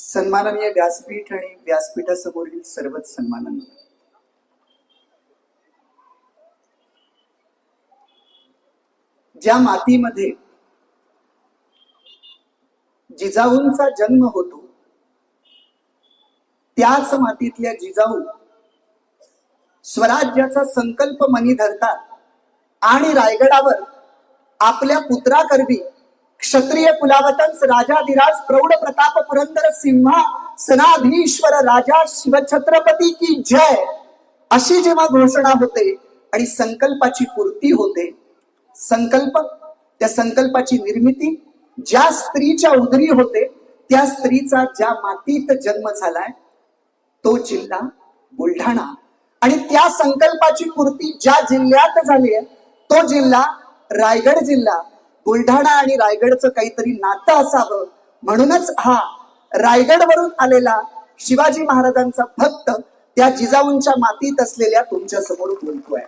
सन्माननीय व्यासपीठ आणि व्यासपीठासमोरील सर्वच सन्माननीय ज्या मातीमध्ये जिजाऊंचा जन्म होतो त्याच मातीतल्या जिजाऊ स्वराज्याचा संकल्प मनी धरतात आणि रायगडावर आपल्या पुत्राकरवी क्षत्रिय कुलावतंस राजाधिराज प्रौढ प्रताप पुरंदर सिंहा सनाधीश्वर राजा शिवछत्रपती की जय अशी जेव्हा घोषणा होते आणि संकल्पाची पूर्ती होते, संकल्प त्या संकल्पाची निर्मिती ज्या स्त्रीच्या उदरी होते त्या स्त्रीचा ज्या मातीत जन्म झालाय तो जिल्हा बुलढाणा आणि त्या संकल्पाची पूर्ती ज्या जिल्ह्यात झाली आहे तो जिल्हा रायगड जिल्हा. बुलढाणा आणि रायगडचं काहीतरी नातं असावं म्हणूनच हा रायगडवरून आलेला शिवाजी महाराजांचा भक्त त्या जिजाऊंच्या मातीत असलेल्या तुमच्या समोर बोलतोय.